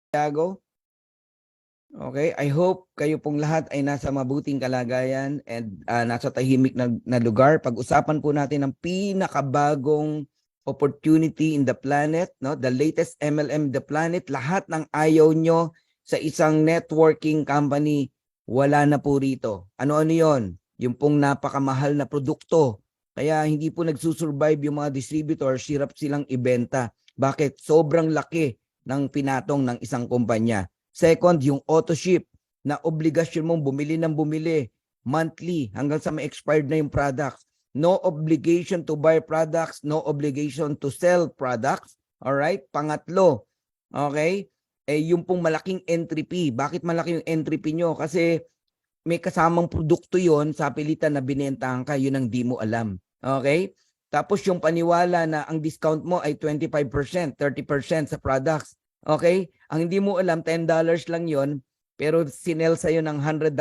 Tiago. Okay, I hope kayo pong lahat ay nasa mabuting kalagayan and nasa tahimik na lugar. Pag-usapan po natin ang pinakabagong opportunity in the planet, no? The latest MLM in the planet. Lahat ng ayaw nyo sa isang networking company, wala na po rito. Ano-ano yon? Yung pong napakamahal na produkto. Kaya hindi po nagsusurvive yung mga distributors, hirap silang ibenta. Bakit? Sobrang laki ng pinatong ng isang kumpanya. Second, yung auto ship na obligasyon mong bumili ng bumili monthly hanggang sa ma-expired na yung products. No obligation to buy products, no obligation to sell products. All right? Pangatlo, okay? Yung pong malaking entry fee. Bakit malaki yung entry fee nyo? Kasi may kasamang produkto yon sa pilitan na binentahan ka, yun ang di mo alam. Okay? Tapos yung paniwala na ang discount mo ay 25%, 30% sa products. Okay? Ang hindi mo alam, $10 lang yon, pero sinel sa'yo ng $100,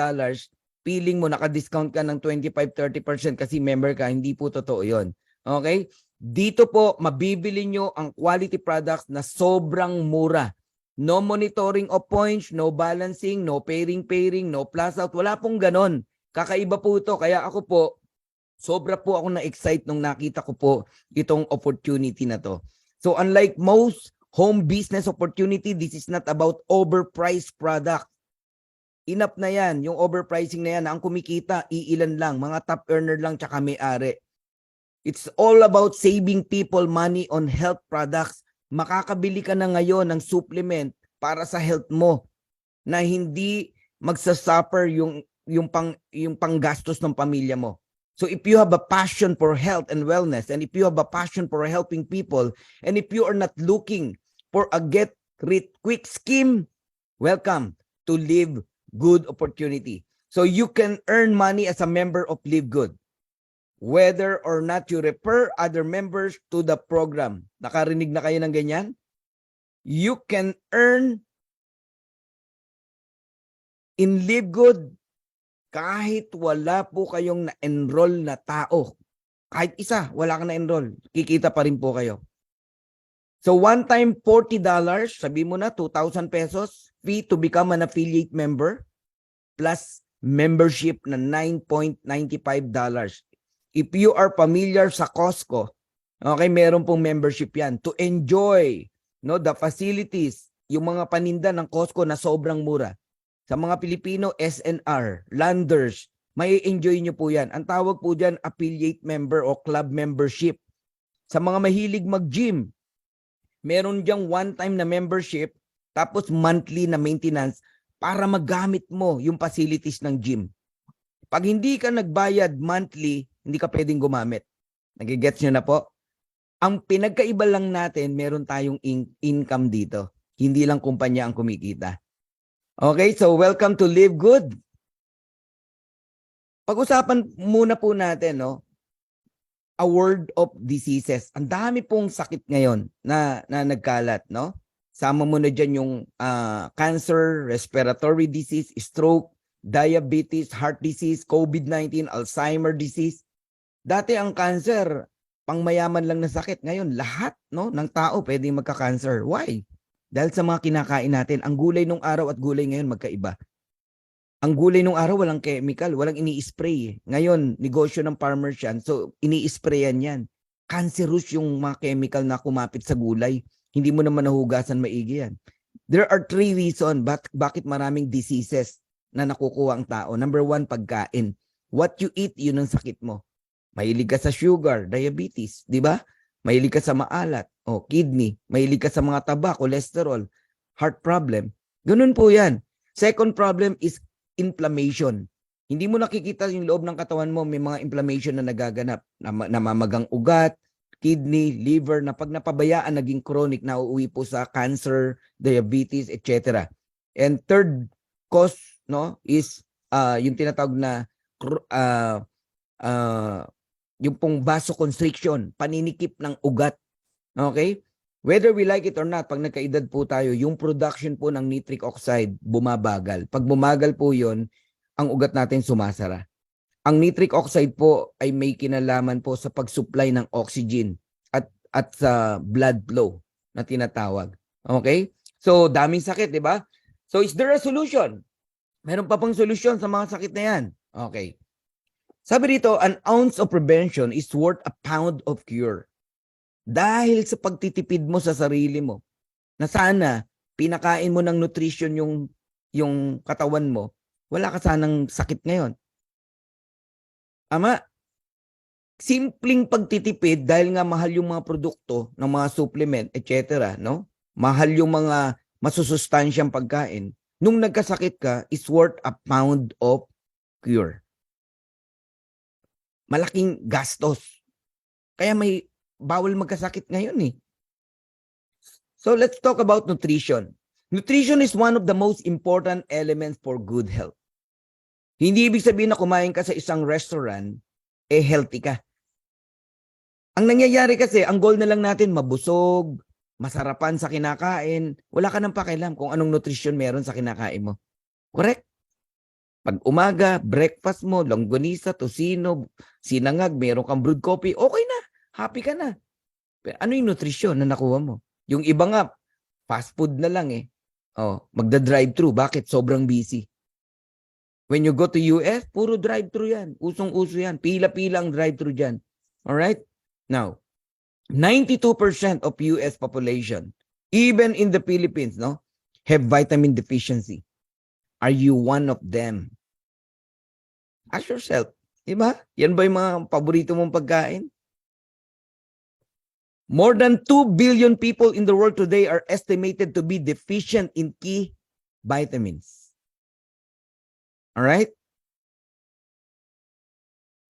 feeling mo naka-discount ka ng 25-30% kasi member ka, hindi po totoo yon. Okay? Dito po, mabibili nyo ang quality products na sobrang mura. No monitoring of points, no balancing, no pairing, no plus out. Wala pong ganon. Kakaiba po ito. Kaya ako po, sobra po ako na-excite nung nakita ko po itong opportunity na to. So unlike most home business opportunity, this is not about overpriced product. Enough na yan. Yung overpricing na yan, ang kumikita, iilan lang. Mga top earner lang tsaka may-ari. It's all about saving people money on health products. Makakabili ka na ngayon ng supplement para sa health mo na hindi magsasuffer yung panggastos ng pamilya mo. So if you have a passion for health and wellness, and if you have a passion for helping people, and if you are not looking for a get rich quick scheme, welcome to Live Good opportunity. So you can earn money as a member of Live Good, whether or not you refer other members to the program. Nakarinig na kayo ng ganyan? You can earn in Live Good kahit wala po kayong na-enroll na tao. Kahit isa, wala ka na-enroll. Kikita pa rin po kayo. So one time $40, sabi mo na 2,000 pesos, fee to become an affiliate member, plus membership na $9.95. If you are familiar sa Costco, okay, meron pong membership yan to enjoy the facilities, yung mga paninda ng Costco na sobrang mura. Sa mga Pilipino, SNR, Landers, may enjoy nyo po yan. Ang tawag po dyan, affiliate member o club membership. Sa mga mahilig mag-gym, meron dyang one-time na membership, tapos monthly na maintenance para magamit mo yung facilities ng gym. Pag hindi ka nagbayad monthly, hindi ka pwedeng gumamit. Nagigets nyo na po? Ang pinagkaiba lang natin, meron tayong income dito. Hindi lang kumpanya ang kumikita. Okay, so welcome to Live Good. Pag-usapan muna po natin, a world of diseases. Ang dami pong sakit ngayon na nagkalat, no? Sama mo na dyan yung cancer, respiratory disease, stroke, diabetes, heart disease, COVID-19, Alzheimer disease. Dati ang cancer, pangmayaman lang na sakit. Ngayon, lahat ng tao pwedeng magka-cancer. Why? Dahil sa mga kinakain natin. Ang gulay nung araw at gulay ngayon magkaiba. Ang gulay nung araw walang chemical, walang ini-spray. Ngayon, negosyo ng farmers yan. So, ini-sprayan yan. Cancerous yung mga chemical na kumapit sa gulay. Hindi mo naman nahugasan maigi yan. There are 3 reasons bakit maraming diseases na nakukuha ang tao. Number 1, pagkain. What you eat, yun ang sakit mo. Mahilig ka sa sugar, diabetes, di ba? Mahilig ka sa maalat, kidney. Mahilig ka sa mga taba, cholesterol, heart problem. Ganun po yan. Second problem is inflammation. Hindi mo nakikita yung loob ng katawan mo, may mga inflammation na nagaganap. Namamagang ugat, kidney, liver, na pag napabayaan, naging chronic, nauuwi po sa cancer, diabetes, etc. And third cause is yung tinatawag na yung pong vasoconstriction, paninikip ng ugat. Okay? Whether we like it or not, pag nagkaedad po tayo, yung production po ng nitric oxide bumabagal. Pag bumagal po yon, ang ugat natin sumasara. Ang nitric oxide po ay may kinalaman po sa pag-supply ng oxygen at sa blood flow na tinatawag. Okay? So, daming sakit, di ba? So, is there a solution? Meron pa pang solusyon sa mga sakit na yan. Okay. Sabi dito, an ounce of prevention is worth a pound of cure. Dahil sa pagtitipid mo sa sarili mo, na sana pinakain mo ng nutrition yung katawan mo, wala ka sanang sakit ngayon. Ama, simpleng pagtitipid dahil nga mahal yung mga produkto ng mga supplement, etc., no? Mahal yung mga masusustansyang pagkain. Nung nagkasakit ka, is worth a pound of cure. Malaking gastos. Kaya may bawal magkasakit ngayon eh. So let's talk about nutrition. Nutrition is one of the most important elements for good health. Hindi ibig sabihin na kumain ka sa isang restaurant, healthy ka. Ang nangyayari kasi, ang goal na lang natin, mabusog, masarapan sa kinakain, wala ka nang pakialam kung anong nutrition meron sa kinakain mo. Correct? Pag umaga, breakfast mo, longganisa, tocino, sinangag, meron kang brewed coffee, okay na, happy ka na. Pero ano yung nutrition na nakuha mo? Yung iba nga, fast food na lang eh. Magda-drive-thru. Bakit? Sobrang busy. When you go to US, puro drive-thru yan. Usong-uso yan. Pila-pila ang drive-thru dyan. Alright? Now, 92% of US population, even in the Philippines, no, have vitamin deficiency. Are you one of them? Ask yourself, diba? Yan ba yung mga paborito mong pagkain? More than 2 billion people in the world today are estimated to be deficient in key vitamins. All right?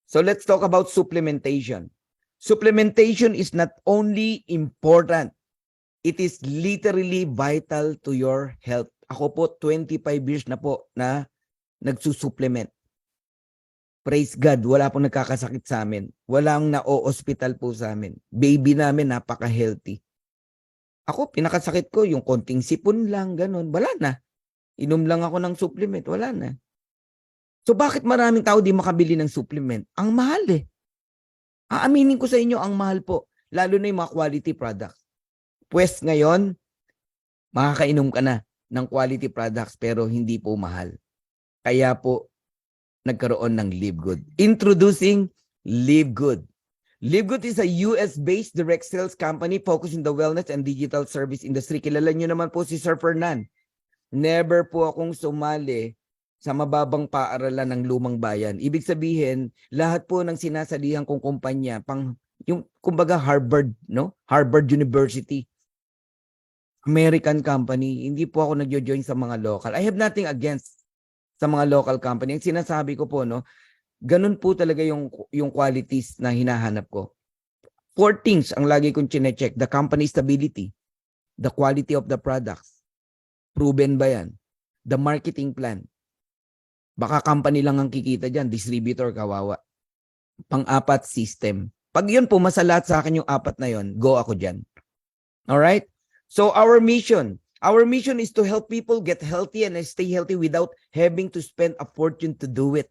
So let's talk about supplementation. Supplementation is not only important, it is literally vital to your health. Ako po, 25 years na po na nagsusupplement. Praise God, wala pong nagkakasakit sa amin. Walang na-o-hospital po sa amin. Baby namin, napaka-healthy. Ako, pinakasakit ko, yung konting sipon lang, ganun. Wala na. Inom lang ako ng supplement, wala na. So bakit maraming tao di makabili ng supplement? Ang mahal eh. Aaminin ko sa inyo, ang mahal po. Lalo na yung mga quality products. Pues ngayon, makakainom ka na ng quality products pero hindi po mahal. Kaya po, nagkaroon ng Live Good. Introducing Live Good. Live Good is a US-based direct sales company focused in the wellness and digital service industry. Kilala nyo naman po si Sir Fernan. Never po akong sumali sa mababang paaralan ng lumang bayan. Ibig sabihin, lahat po ng sinasalihan kong kumpanya, yung kumbaga Harvard, no? Harvard University. American company, hindi po ako nagjo-join sa mga local. I have nothing against sa mga local company. Ang sinasabi ko po, no, ganun po talaga yung qualities na hinahanap ko. 4 things ang lagi kong chine-check. The company stability, the quality of the products. Proven ba yan? The marketing plan. Baka company lang ang kikita dyan, distributor, kawawa. Pang-apat, system. Pag yun po, masalat sa akin yung apat na yun, go ako dyan. Alright? So our mission is to help people get healthy and stay healthy without having to spend a fortune to do it.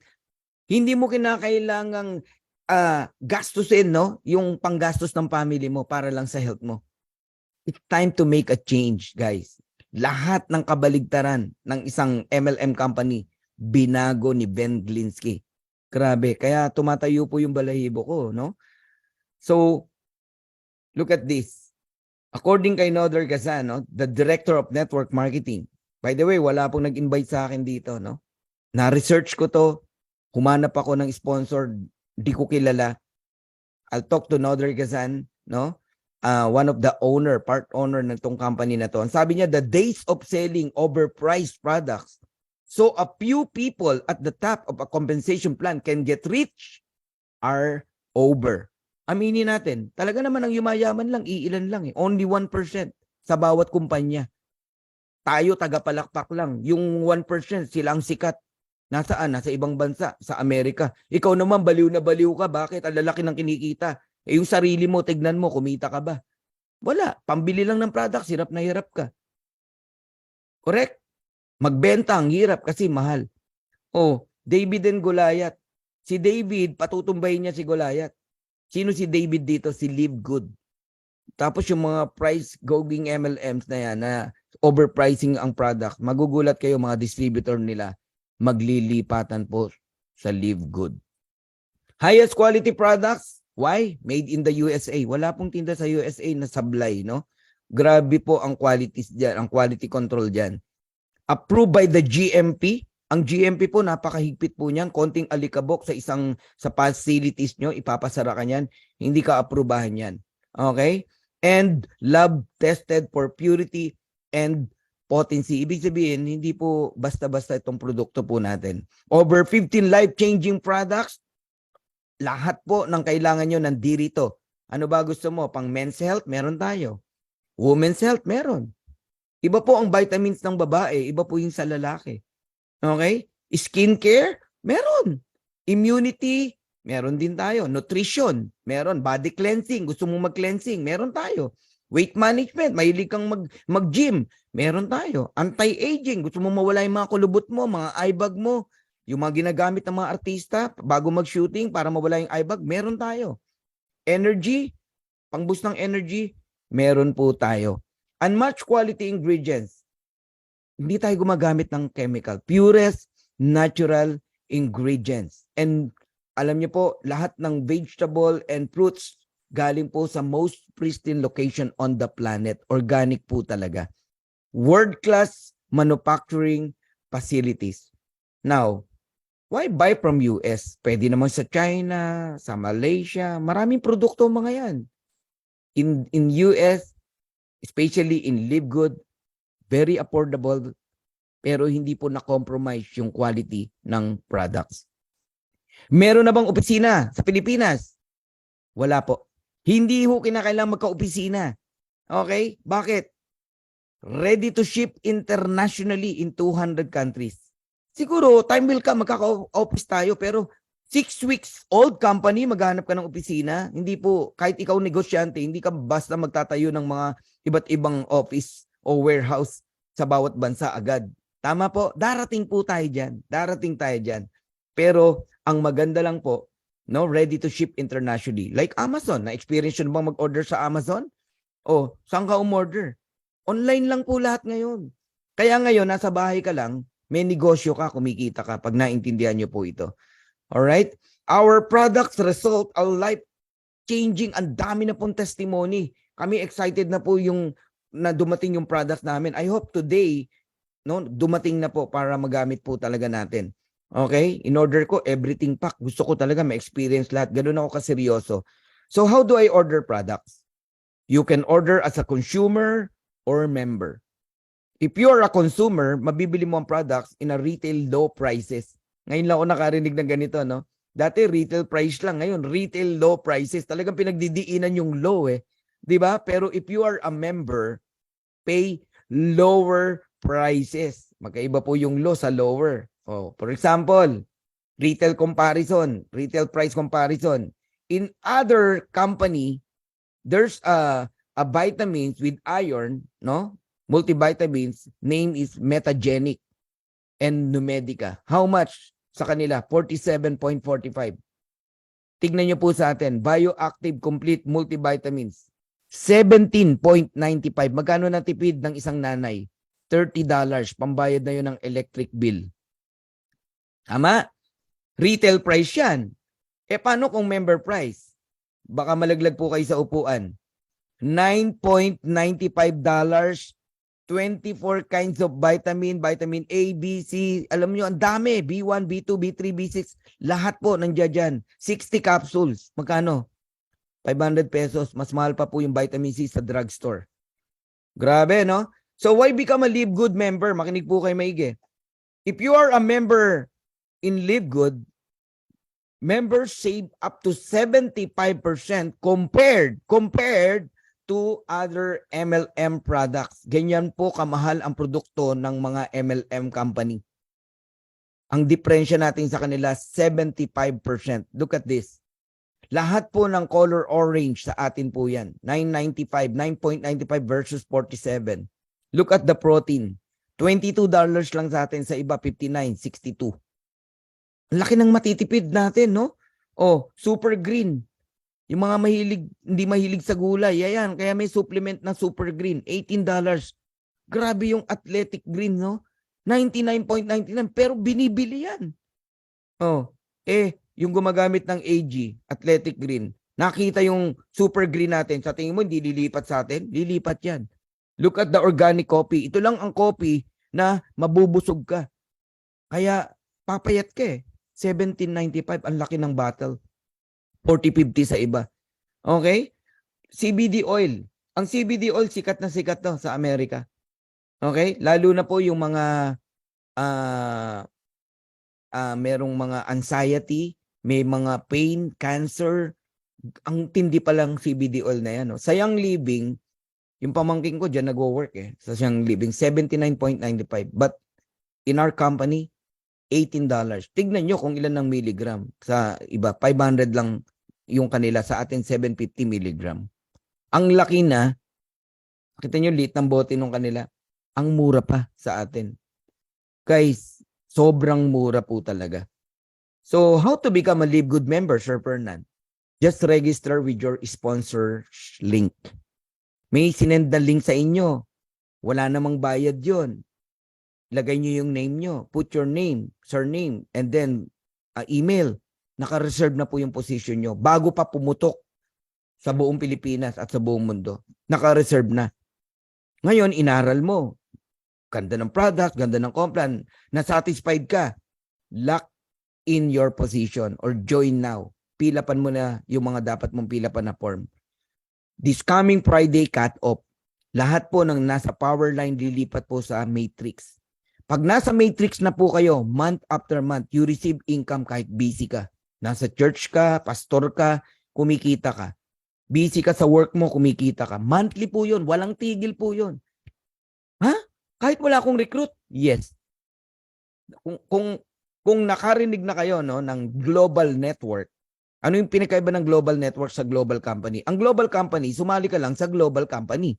Hindi mo kinakailangang gastusin, no? Yung panggastos ng family mo para lang sa health mo. It's time to make a change, guys. Lahat ng kabaligtaran ng isang MLM company, binago ni Ben Glinsky. Grabe, kaya tumatayo po yung balahibo ko, no? So, look at this. According kay Nodler Gazan, no, the Director of Network Marketing. By the way, wala pong nag-invite sa akin dito, no? Na-research ko to, humanap ako ng sponsor, di ko kilala. I'll talk to Nodler Gazan, no? One of the part owner ng tong company na to. Ang sabi niya, the days of selling overpriced products so a few people at the top of a compensation plan can get rich are over. Aminin natin, talaga naman ang yumayaman lang, iilan lang eh. Only 1% sa bawat kumpanya. Tayo tagapalakpak lang. Yung 1% silang sikat. Nasaan? Nasa ibang bansa, sa Amerika. Ikaw naman, baliw na baliw ka. Bakit? Ang lalaki ng kinikita. Eh yung sarili mo, tignan mo, kumita ka ba? Wala. Pambili lang ng product, hirap na hirap ka. Correct? Magbenta, ang hirap kasi mahal. Oh, David and Goliath. Si David, patutumbayin niya si Goliath. Sino si David dito? Si Live Good. Tapos yung mga price-gouging MLMs na yan na overpricing ang product, magugulat kayo mga distributor nila, maglilipatan po sa Live Good. Highest quality products, why? Made in the USA. Wala pong tinda sa USA na sablay, no? Grabe po ang qualities diyan, ang quality control diyan. Approved by the GMP. Ang GMP po, napakahigpit po niyan. Konting alikabok sa facilities nyo, ipapasara ka niyan. Hindi ka aprubahan yan. Okay? And lab tested for purity and potency. Ibig sabihin, hindi po basta-basta itong produkto po natin. Over 15 life-changing products. Lahat po ng kailangan nyo nandito. Ano ba gusto mo? Pang men's health, meron tayo. Women's health, meron. Iba po ang vitamins ng babae, iba po yung sa lalaki. Okay? Skincare, meron. Immunity, meron din tayo. Nutrition, meron. Body cleansing, gusto mo mag-cleansing, meron tayo. Weight management, mahilig kang mag-gym, meron tayo. Anti-aging, gusto mo mawala yung mga kulubot mo, mga eye bag mo, yung mga ginagamit ng mga artista bago mag-shooting para mawala yung eye bag, meron tayo. Energy, pang-boost ng energy, meron po tayo. Unmatched quality ingredients. Hindi tayo gumagamit ng chemical. Purest natural ingredients. And alam niyo po, lahat ng vegetable and fruits galing po sa most pristine location on the planet. Organic po talaga. World-class manufacturing facilities. Now, why buy from US? Pwede naman sa China, sa Malaysia. Maraming produkto mga yan. In US, especially in Live Good, very affordable, pero hindi po na-compromise yung quality ng products. Meron na bang opisina sa Pilipinas? Wala po. Hindi ho kinakailangan magka-opisina. Okay? Bakit? Ready to ship internationally in 200 countries. Siguro, time will come, magkaka-office tayo, pero 6 weeks old company, maghanap ka ng opisina. Hindi po, kahit ikaw negosyante, hindi ka basta magtatayo ng mga iba't ibang office o warehouse sa bawat bansa agad. Tama po, darating po tayo dyan. Darating tayo dyan. Pero, ang maganda lang po, no, ready to ship internationally. Like Amazon, na-experience nyo bang mag-order sa Amazon? O, saan ka umorder? Online lang po lahat ngayon. Kaya ngayon, nasa bahay ka lang, may negosyo ka, kumikita ka pag naintindihan nyo po ito. Alright? Our products result are life-changing. Ang dami na pong testimony. Kami excited na po yung na dumating yung products namin. I hope today, no, dumating na po para magamit po talaga natin. Okay? In order ko, everything pack. Gusto ko talaga ma-experience lahat. Ganun ako kaseryoso. So how do I order products? You can order as a consumer or member. If you're a consumer, mabibili mo ang products in a retail low prices. Ngayon lang ako nakarinig ng ganito, no? Dati retail price lang, ngayon retail low prices. Talagang pinagdidiinan yung low eh. 'Di ba? Pero if you are a member, pay lower prices. Magkaiba po yung low sa lower. Oh, for example, retail comparison, retail price comparison. In other company, there's a vitamins with iron, no? Multivitamins, name is Metagenic and Numedica. How much sa kanila? 47.45. Tignan nyo po sa atin, Bioactive Complete Multivitamins. 17.95. Magkano na tipid ng isang nanay? $30. Pambayad na yun ng electric bill. Tama? Retail price yan. E paano kung member price? Baka malaglag po kayo sa upuan. $9.95. 24 kinds of vitamin A, B, C. Alam nyo, ang dami. B1, B2, B3, B6. Lahat po nandiyan dyan. 60 capsules. Magkano? 500 pesos. Mas mahal pa po yung vitamin C sa drugstore. Grabe, no? So, why become a Live Good member? Makinig po kayo maigi. If you are a member in Live Good, members save up to 75% compared to other MLM products. Ganyan po kamahal ang produkto ng mga MLM company. Ang diferensya natin sa kanila, 75%. Look at this. Lahat po ng color orange sa atin po yan. 9.95, 9.95 versus 47. Look at the protein. $22 lang sa atin, sa iba 59, 62. Laki ng matitipid natin, no? Oh, super green. Yung mga hindi mahilig sa gulay, yan. Kaya may supplement na super green, $18. Grabe yung Athletic Green, no? 99.99 pero binibili yan. Oh, yung gumagamit ng AG, Athletic Green, nakita yung Super Green natin, sa tingin mo hindi lilipat sa atin? Lilipat yan. Look at the organic coffee. Ito lang ang coffee na mabubusog ka. Kaya papayat ka eh. 17.95 ang laki ng bottle. 40.50 sa iba. Okay? CBD oil. Ang CBD oil sikat na sikat to sa Amerika. Okay? Lalo na po yung mga merong mga anxiety, may mga pain, cancer. Ang tindi pa lang CBD oil na yan. No? Sa Young Living, yung pamangking ko dyan nag-work eh. Sa Young Living, 79.95. But in our company, $18. Tignan nyo kung ilan ng milligram. Sa iba, 500 lang yung kanila. Sa atin, 750 milligram. Ang laki na, kita nyo, liit ng bote nung kanila. Ang mura pa sa atin. Guys, sobrang mura po talaga. So, how to become a Live Good member, Sir Fernan? Just register with your sponsor link. May sinend na link sa inyo. Wala namang bayad yon. Lagay nyo yung name nyo. Put your name, surname, and then email. Naka-reserve na po yung position nyo. Bago pa pumutok sa buong Pilipinas at sa buong mundo. Naka-reserve na. Ngayon, inaral mo. Ganda ng product, ganda ng complan. Na-satisfied ka. Lock in your position or join now. Pilapan mo na yung mga dapat mong pilapan na form. This coming Friday cut-off. Lahat po ng nasa power line lilipat po sa matrix. Pag nasa matrix na po kayo, month after month, you receive income kahit busy ka. Nasa church ka, pastor ka, kumikita ka. Busy ka sa work mo, kumikita ka. Monthly po yun. Walang tigil po yun. Ha? Kahit wala akong recruit? Yes. Kung nakarinig na kayo no, ng global network, ano yung pinakaiba ng global network sa global company? Ang global company, sumali ka lang sa global company.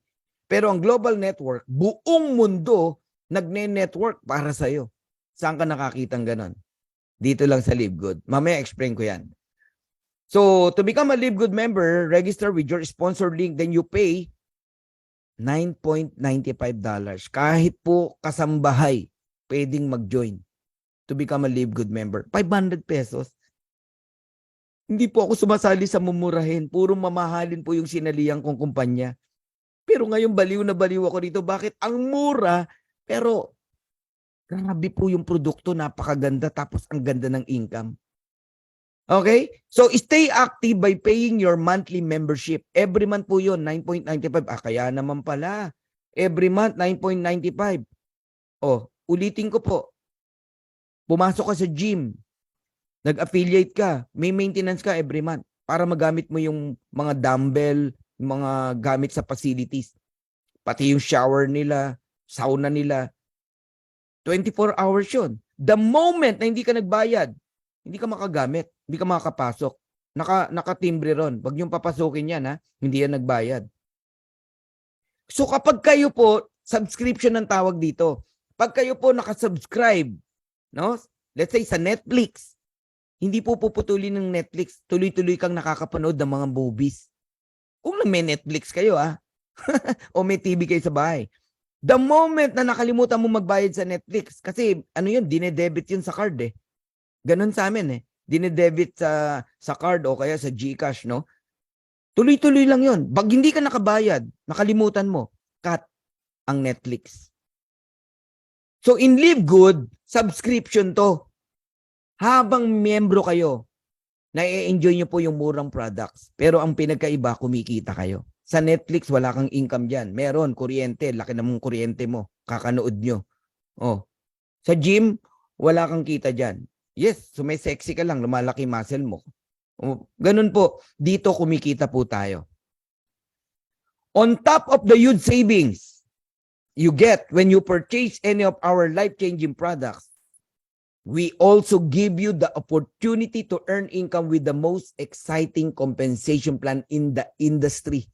Pero ang global network, buong mundo, nagne-network para sa'yo. Saan ka nakakitang ganon? Dito lang sa Live Good. Mamaya explain ko yan. So, to become a Live Good member, register with your sponsor link, then you pay $9.95. Kahit po kasambahay, pwedeng mag-join to become a Live Good member. 500 pesos. Hindi po ako sumasali sa mumurahin. Puro mamahalin po yung sinalihan kong kumpanya. Pero ngayon baliw na baliw ako dito. Bakit? Ang mura, pero grabe po yung produkto, napakaganda, tapos ang ganda ng income. Okay? So, stay active by paying your monthly membership. Every month po yun, 9.95. Kaya naman pala. Every month, 9.95. Ulitin ko po. Pumasok ka sa gym. Nag-affiliate ka. May maintenance ka every month para magamit mo yung mga dumbbell, mga gamit sa facilities. Pati yung shower nila, sauna nila. 24 hours yun. The moment na hindi ka nagbayad, hindi ka makagamit, hindi ka makakapasok. Nakatimbre ron. Wag niyong papasukin yan, ha? Hindi yan nagbayad. So kapag kayo po, subscription ng tawag dito. Pag kayo po nakasubscribe, no? Let's say sa Netflix, hindi po puputulin ng Netflix. Tuloy-tuloy kang nakakapanood ng mga movies. Kung may Netflix kayo, ha? O may TV kayo sa bahay. The moment na nakalimutan mo magbayad sa Netflix, kasi ano yun, dinedebit yun sa card eh. Ganun sa amin eh. Dinedebit sa card o kaya sa GCash, no? Tuloy-tuloy lang yun. Pag hindi ka nakabayad, nakalimutan mo, cut ang Netflix. So in Live Good, subscription to. Habang miyembro kayo, na-enjoy nyo po yung murang products. Pero ang pinagkaiba, kumikita kayo. Sa Netflix, wala kang income dyan. Meron, kuryente. Laki na mong kuryente mo. Kakanood nyo. Sa gym, wala kang kita dyan. Yes, sumesexy ka lang. Lumalaki muscle mo. Ganun po. Dito kumikita po tayo. On top of the huge savings you get when you purchase any of our life-changing products, we also give you the opportunity to earn income with the most exciting compensation plan in the industry.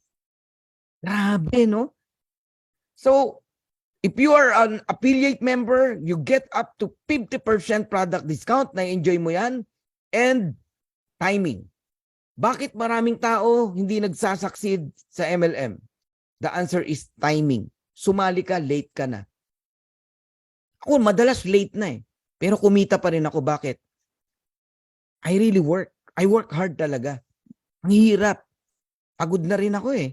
Grabe, no? So, if you are an affiliate member, you get up to 50% product discount. Na-enjoy mo yan. And timing. Bakit maraming tao hindi nagsasucceed sa MLM? The answer is timing. sumali ka, late ka na. Ako, madalas late na eh. Pero kumita pa rin ako. Bakit? I really work. I work hard talaga. Ang hirap. Pagod na rin ako eh.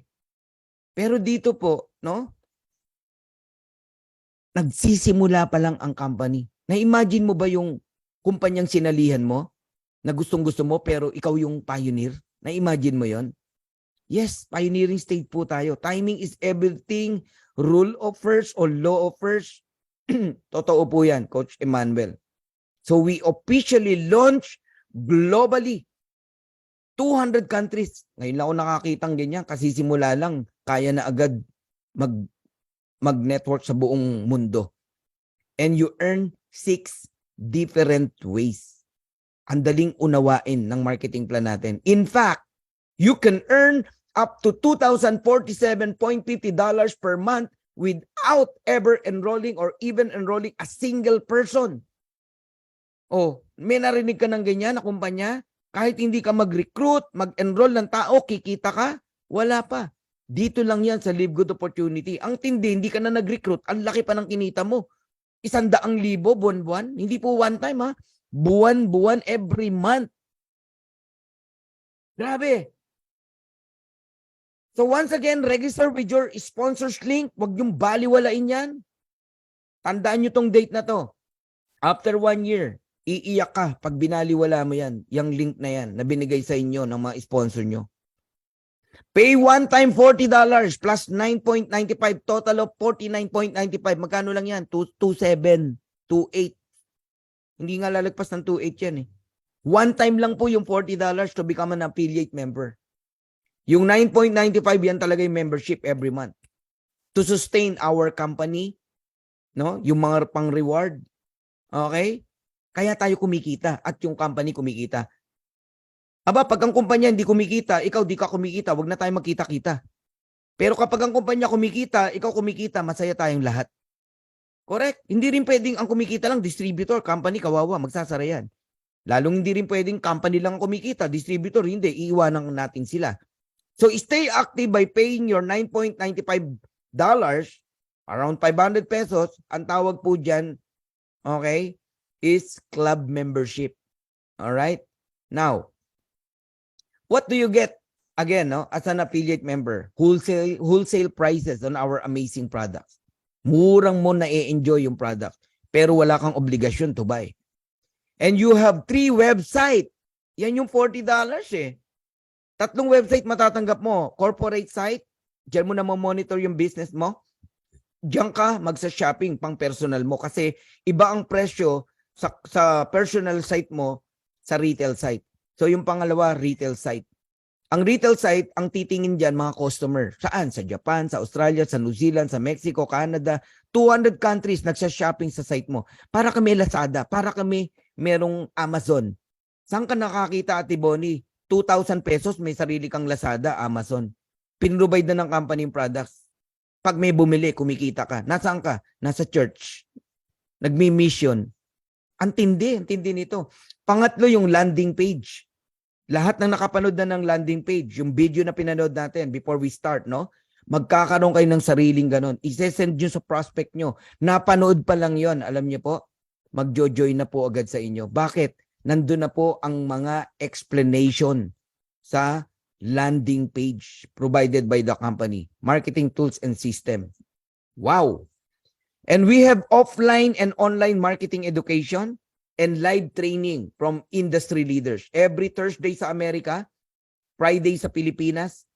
Pero dito po, no? Nagsisimula pa lang ang company. Na-imagine mo ba yung kumpanyang sinalihan mo na gustong-gusto mo pero ikaw yung pioneer? Na-imagine mo yon? Yes, pioneering stage po tayo. Timing is everything. Rule of first or law of first. Totoo po yan, Coach Emmanuel. So we officially launch globally 200 countries. Ngayon lang ako nakakitang ganyan kasi simula lang kaya na agad mag-network sa buong mundo. And you earn 6 different ways. Ang daling unawain ng marketing plan natin. In fact, you can earn up to $2,047.50 per month without ever enrolling or even enrolling a single person. Oh, may narinig ka ng ganyan na kumpanya? Kahit hindi ka mag-recruit, mag-enroll ng tao, kikita ka? Wala pa. Dito lang yan sa Live Good Opportunity. Ang tindi, hindi ka na nag-recruit, ang laki pa ng kinita mo. 100,000 buwan-buwan. Hindi po one time ha. Buwan-buwan every month. Grabe. So once again, register with your sponsors link. Huwag yung baliwalain yan. Tandaan nyo tong date na to. After 1 year, iiyak ka pag binaliwala mo yan. Yung link na yan na binigay sa inyo ng mga sponsor nyo. Pay one time $40 plus 9.95. Total of 49.95. Magkano lang yan? 2.7, 2.8. Hindi nga lalagpas ng 2.8 yan eh. One time lang po yung $40 to become an affiliate member. Yung 9.95 yan talaga yung membership every month. To sustain our company, no? Yung mga pang-reward. Okay? Kaya tayo kumikita at yung company kumikita. Aba, pag ang kumpanya hindi kumikita, ikaw di ka kumikita, wag na tayo magkita-kita. Pero kapag ang kumpanya kumikita, ikaw kumikita, masaya tayong lahat. Correct? Hindi rin pwedeng ang kumikita lang, distributor, company, kawawa, magsasara yan. Lalong hindi rin pwedeng company lang kumikita, distributor, hindi, iiwanan natin sila. So stay active by paying your $9.95, around 500 pesos, ang tawag po dyan, okay, is club membership. Alright? Now, what do you get? Again, no, as an affiliate member, wholesale prices on our amazing products. Murang mo na-enjoy yung product, pero wala kang obligasyon to buy. And you have 3 websites. Yan yung $40 eh. 3 website matatanggap mo. Corporate site, diyan mo na monitor yung business mo. Diyan ka magsa-shopping pang personal mo kasi iba ang presyo sa personal site mo sa retail site. So yung pangalawa, retail site. Ang retail site, ang titingin dyan mga customer. Saan? Sa Japan, sa Australia, sa New Zealand, sa Mexico, Canada. 200 countries nagsha-shopping sa site mo. Para kami Lazada, para kami merong Amazon. Saan ka nakakita, Ate Bonnie? 2,000 pesos, may sarili kang Lazada, Amazon. Pinrovide na ng company yung products. Pag may bumili, kumikita ka. Nasaan ka? Nasa church. Nagmi-mission. Ang tindi nito. Pangatlo, yung landing page. Lahat ng nakapanood na ng landing page, yung video na pinanood natin before we start, no? Magkakaroon kayo ng sariling ganon. I-send nyo sa prospect nyo. Napanood pa lang yon, alam nyo po, mag-join na po agad sa inyo. Bakit? Nandun na po ang mga explanation sa landing page provided by the company. Marketing tools and system. Wow! And we have offline and online marketing education and live training from industry leaders. Every Thursday sa Amerika, Friday sa Pilipinas,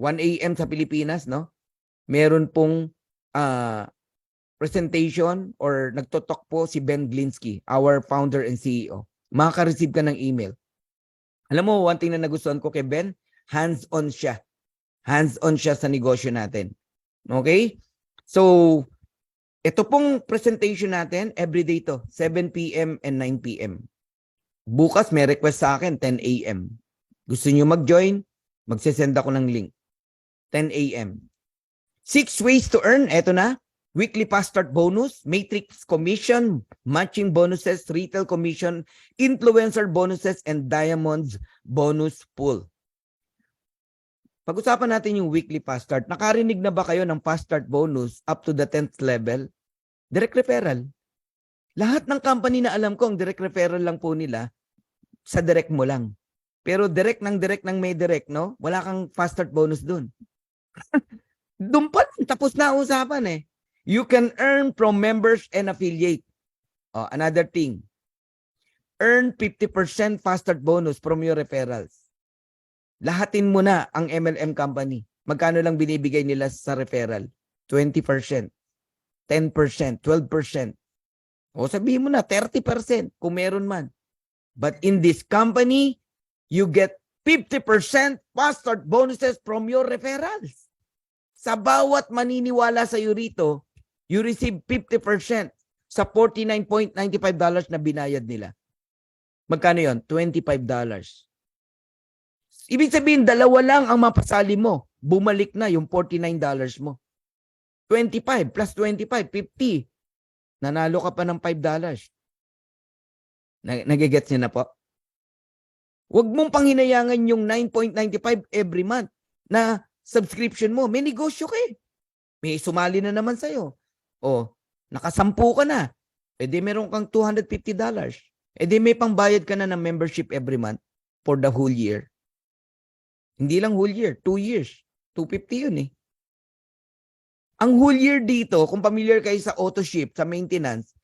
1 a.m. sa Pilipinas, no? Meron pong presentation or nagtotalk po si Ben Glinsky, our founder and CEO. Makaka-receive ka ng email. Alam mo, one thing na nagustuhan ko kay Ben, hands-on siya. Hands-on siya sa negosyo natin. Okay? So, ito pong presentation natin, everyday to, 7 p.m. and 9 p.m. Bukas may request sa akin, 10 a.m. Gusto niyo mag-join? Magsisend ako ng link. 10 a.m. 6 ways to earn, eto na. Weekly fast start bonus, matrix commission, matching bonuses, retail commission, influencer bonuses, and diamonds bonus pool. Pag-usapan natin yung weekly fast start. Nakarinig na ba kayo ng fast start bonus up to the 10th level? Direct referral. Lahat ng company na alam ko, ang direct referral lang po nila, sa direct mo lang. Pero direct ng may direct, no? Wala kang fast start bonus dun. Doon pa lang, tapos na usapan eh. You can earn from members and affiliate. Oh, another thing. Earn 50% fast start bonus from your referrals. Lahatin mo na ang MLM company. Magkano lang binibigay nila sa referral? 20%, 10%, 12%. O sabihin mo na, 30% kung meron man. But in this company, you get 50% fast start bonuses from your referrals. Sa bawat maniniwala sa iyo rito, you receive 50% sa $49.95 na binayad nila. Magkano yon? $25. Ibig sabihin, dalawa lang ang mapasali mo. Bumalik na yung $49 mo. 25 plus 25, 50. Nanalo ka pa ng $5. Nagigets niyo na po? Huwag mong panghinayangan yung 9.95 every month na subscription mo. May negosyo ka eh. May sumali na naman sa'yo. O, nakasampu ka na. E di meron kang $250. E di may pangbayad ka na ng membership every month for the whole year. Hindi lang whole year, 2 years. 250 yun eh. Ang whole year dito, kung familiar kayo sa auto ship, sa maintenance,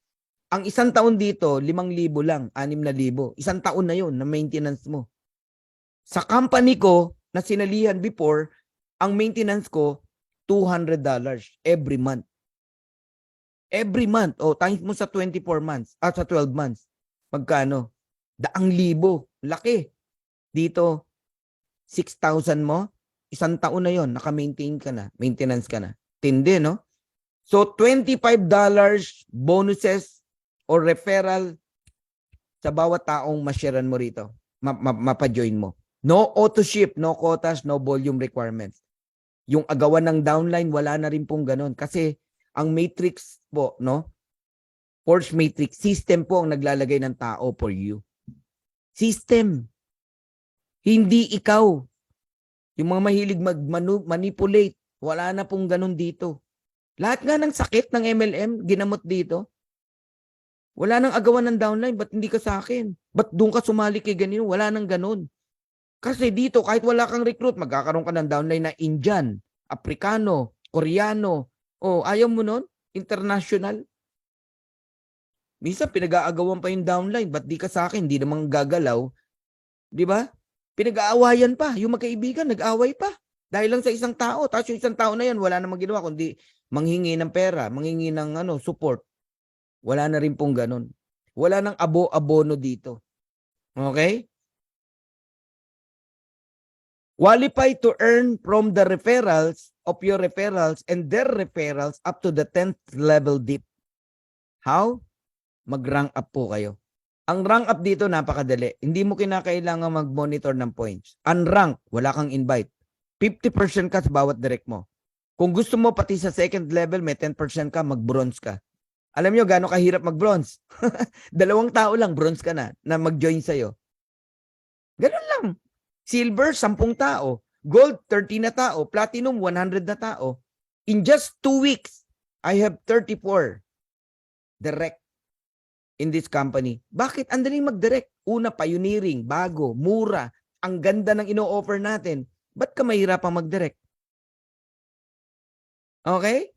ang isang taon dito, 5,000 lang, 6,000. Isang taon na yun na maintenance mo. Sa company ko, na sinalihan before, ang maintenance ko, $200 every month. Every month. O, times mo sa 24 months, sa 12 months. Magkano? 100,000. Laki. Dito, 6,000 mo, isang taon na yon, naka-maintain ka na, maintenance ka na. Tindi, no? So, $25 bonuses or referral sa bawat taong masharean mo rito. Mapa-join mo. No auto ship, no quotas, no volume requirements. Yung agawan ng downline, wala na rin pong ganun. Kasi ang matrix po, no? Force matrix, system po ang naglalagay ng tao for you. System. Hindi ikaw. Yung mga mahilig mag-manipulate, wala na pong ganun dito. Lahat nga ng sakit ng MLM, ginamot dito. Wala nang agawan ng downline, ba't hindi ka sa akin? Ba't doon ka sumali kay ganyan? Wala nang ganun. Kasi dito, kahit wala kang recruit, magkakaroon ka ng downline na Indian, Afrikano, Koreano. O, ayaw mo nun? International. Minsan, pinag-aagawan pa yung downline. Ba't di ka sa akin? Di namang gagalaw. Di ba? Pinag-aawayan pa. Yung magkaibigan, nag-away pa. Dahil lang sa isang tao. Tapos yung isang tao na yan, wala namang ginawa kundi manghingi ng pera, manghingi ng support. Wala na rin pong ganun. Wala nang abo-abono dito. Okay? Qualify to earn from the referrals of your referrals and their referrals up to the 10th level dip. How? Mag-rank up po kayo. Ang rank up dito napakadali. Hindi mo kinakailangan mag-monitor ng points. Unrank, wala kang invite. 50% ka sa bawat direct mo. Kung gusto mo pati sa second level, may 10% ka, mag-bronze ka. Alam nyo gaano kahirap mag-bronze? 2 tao lang, bronze ka na mag-join sa'yo. Ganun lang. Silver, 10 tao. Gold, 30 na tao. Platinum, 100 na tao. In just 2 weeks, I have 34 direct in this company. Bakit? Andaling mag-direct. Una, pioneering, bago, mura. Ang ganda ng ino-offer natin. Ba't ka mahirapang mag-direct? Okay?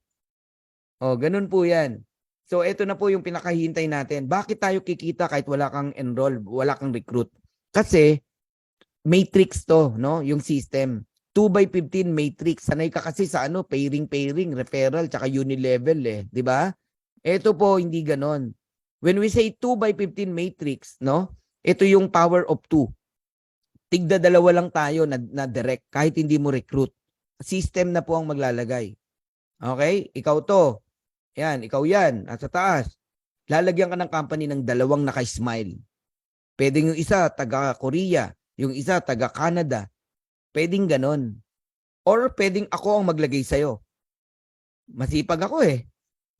O, ganun po yan. So, ito na po yung pinakahintay natin. Bakit tayo kikita kahit wala kang enroll, wala kang recruit? Kasi, matrix to, no? Yung system. 2x15 matrix. Sanay ka kasi sa pairing, referral, tsaka unilevel eh. Di ba? Ito po, hindi ganon. When we say 2x15 matrix, no? Ito yung power of 2. Tigda 2 lang tayo na direct kahit hindi mo recruit. System na po ang maglalagay. Okay? Ikaw to. Yan, ikaw yan. Nasa taas. Lalagyan ka ng company ng 2 naka-smile. Pwedeng yung isa taga Korea, yung isa taga Canada. Pwedeng ganon. Or pwedeng ako ang maglagay sa'yo. Masipag ako eh.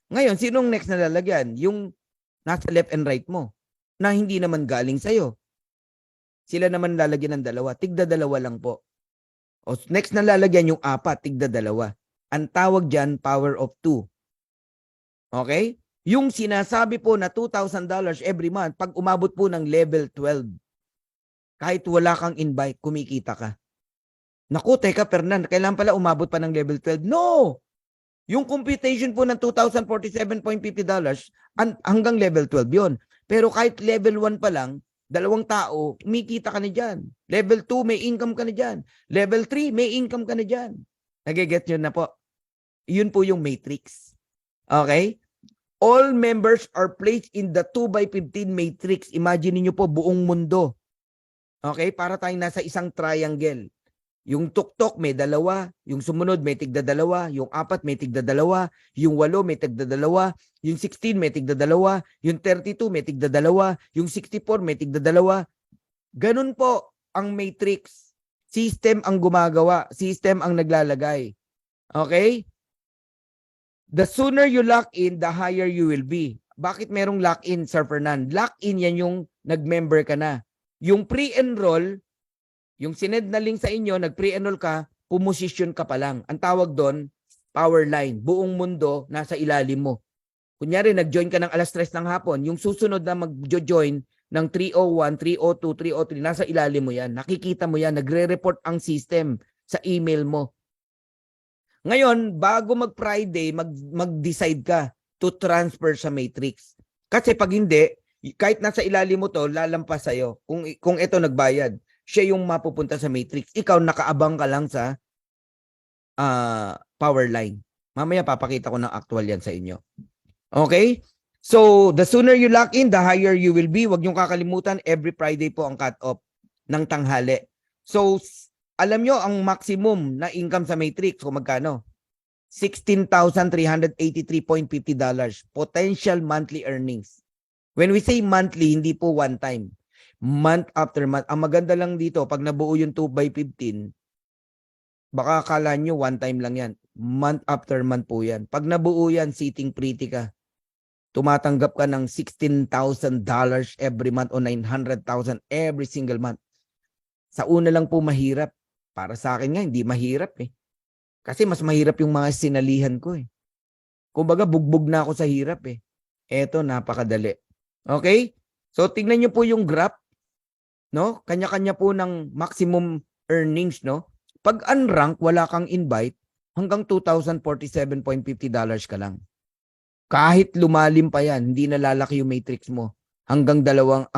Ngayon, sinong next na lalagyan? Yung nasa left and right mo na hindi naman galing sa'yo. Sila naman lalagyan ng 2. Tigda 2 lang po. O next na lalagyan yung 4, tigda 2. Ang tawag dyan, power of 2. Okay? Yung sinasabi po na $2,000 every month, pag umabot po ng level 12, kahit wala kang invite, kumikita ka. Naku, teka, Fernan, kailan pala umabot pa ng level 12? No! Yung computation po ng $2,047.50 hanggang level 12 yon. Pero kahit level 1 pa lang, 2 tao, kumikita ka na dyan. Level 2, may income ka na dyan. Level 3, may income ka na dyan. Nagiget nyo na po. Yun po yung matrix. Okay? All members are placed in the 2x15 matrix. Imagine niyo po buong mundo. Okay? Para tayong nasa isang triangle. Yung tuktok may 2, yung sumunod may tigda 2, yung 4 may tigda 2, yung 8 may tigda 2, yung 16 may tigda 2, yung 32 may tigda 2, yung 64 may tigda 2. Ganun po ang matrix. System ang gumagawa, system ang naglalagay. Okay? The sooner you lock in, the higher you will be. Bakit merong lock-in, Sir Fernan? Lock-in yan yung nag-member ka na. Yung pre-enroll, yung sinend na link sa inyo, nag-pre-enroll ka, pumosisyon ka pa lang. Ang tawag doon, power line. Buong mundo, nasa ilalim mo. Kunyari, nag-join ka ng alas 3 ng hapon, yung susunod na mag-join ng 3:01, 3:02, 3:03, nasa ilalim mo yan. Nakikita mo yan, nagre-report ang system sa email mo. Ngayon, bago mag-Friday, mag-decide ka to transfer sa matrix. Kasi pag hindi, kahit nasa ilalim mo to, lalampas sa'yo. Kung ito nagbayad, siya yung mapupunta sa matrix. Ikaw, nakaabang ka lang sa power line. Mamaya papakita ko ng actual yan sa inyo. Okay? So, the sooner you lock in, the higher you will be. Huwag niyong kakalimutan, every Friday po ang cut-off ng tanghali. So, alam nyo, ang maximum na income sa matrix, kung magkano? $16,383.50. Potential monthly earnings. When we say monthly, hindi po one time. Month after month. Ang maganda lang dito, pag nabuo yung 2x15, baka akala nyo one time lang yan. Month after month po yan. Pag nabuo yan, sitting pretty ka. Tumatanggap ka ng $16,000 every month o $900,000 every single month. Sa una lang po mahirap. Para sa akin nga, hindi mahirap eh. Kasi mas mahirap yung mga sinalihan ko eh. Kumbaga, bugbog na ako sa hirap eh. Eto, napakadali. Okay? So, tingnan nyo po yung graph. No? Kanya-kanya po ng maximum earnings, no? Pag unrank, wala kang invite, hanggang $2,047.50 ka lang. Kahit lumalim pa yan, hindi na lalaki yung matrix mo. Hanggang $2,000